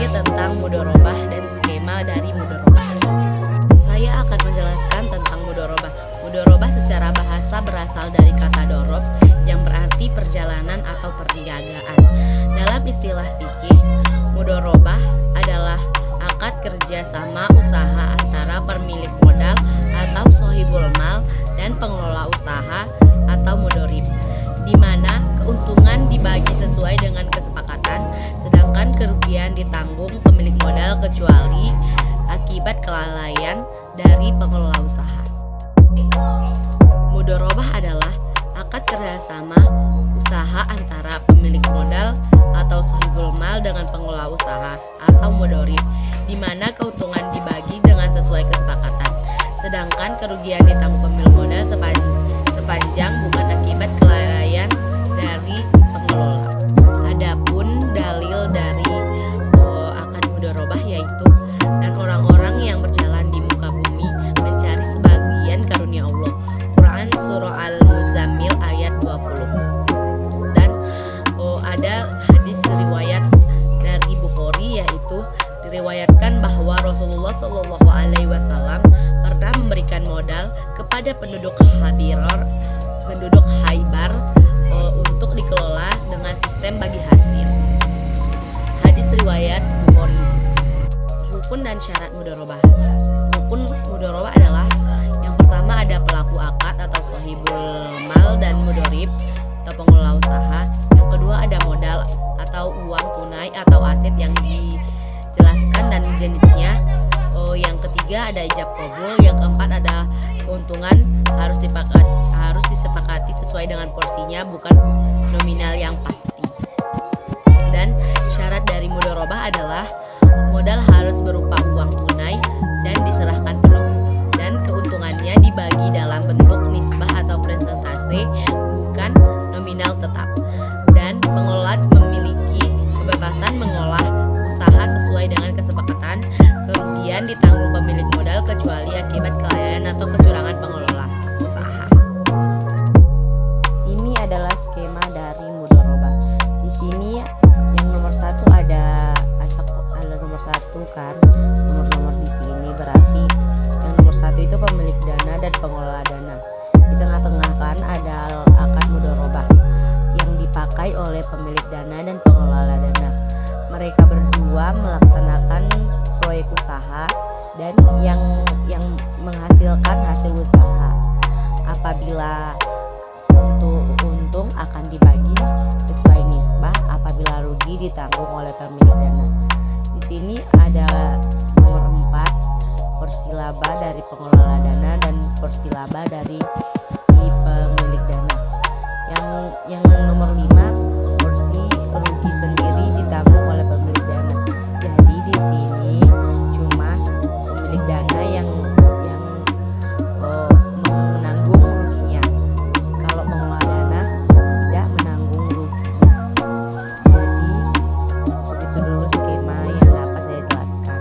sedikit tentang mudorobah dan skema dari mudorobah. Saya akan menjelaskan tentang mudorobah. Mudorobah secara bahasa berasal dari kata dorob yang berarti perjalanan atau perniagaan. Dalam istilah fikih, mudorobah adalah akad kerjasama usaha antara pemilik modal atau sohibul mal dan pengelola usaha atau mudorib, di mana keuntungan dibagi sesuai dengan kesepakatan, sedangkan kerugian ditanggung pemilik modal kecuali akibat kelalaian dari pengelola usaha. Mudorobah adalah akad kerjasama usaha antara pemilik modal atau sohibul mal dengan pengelola usaha atau mudorib, di mana keuntungan dibagi dengan sesuai kesepakatan, sedangkan kerugian ditanggung pemilik modal sepanjang bukan akibat kelalaian dari pengelola. Adapun dalil dari akad mudorobah yaitu, dan orang-orang yang berjalan di muka bumi mencari sebagian karunia Allah. Quran surah Al-Muzammil ayat 20. Dan ada hadis riwayat dari Bukhari, yaitu diriwayatkan bahwa Rasulullah Shallallahu Alaihi Wasallam pernah memberikan modal kepada penduduk Khaybar untuk dikelola dengan sistem bagi hasil. Hadis riwayat Bukhari. Rukun dan syarat mudorobah. Rukun mudorobah adalah yang pertama ada pelaku akad atau sohibul mal dan mudorib atau pengelola usaha. Yang kedua ada modal atau uang tunai atau aset yang dijelaskan dan jenisnya. Yang ketiga ada ijab qabul. Yang keempat ada keuntungan harus disepakati sesuai dengan porsinya, bukan nominal yang pasti. Dan syarat dari mudorobah adalah modal harus berupa uang tunai dan diserahkan penuh, dan keuntungannya dibagi dalam bentuk nisbah atau persentase, bukan nominal tetap. Dan pengelola memiliki kebebasan mengolah usaha sesuai dengan kesepakatan. Kerugian ditanggung pemilik modal kecuali akibat kelalaian atau kecurangan pengelola usaha. Ini adalah skema dari mudorobah. Di sini yang nomor satu ada nomor satu kan, nomor di sini berarti yang nomor satu itu pemilik dana dan pengelola dana. Di tengah-tengah kan ada akad mudorobah yang dipakai oleh pemilik dana dan pengelola dana. Mereka berdua melaksanakan proyek usaha dan yang menghasilkan hasil usaha. Apabila untung akan dibagi sesuai nisbah, apabila rugi ditanggung oleh pemilik dana. Di sini ada nomor 4 porsi laba dari pengelola dana dan porsi laba dari pemilik dana. Yang nomor 5 porsi rugi sendiri ditanggung oleh pemilik dana. Jadi di sini cuma pemilik dana yang menanggung ruginya. Kalau pengelola dana tidak menanggung ruginya. Jadi segitu dulu skema yang dapat saya jelaskan.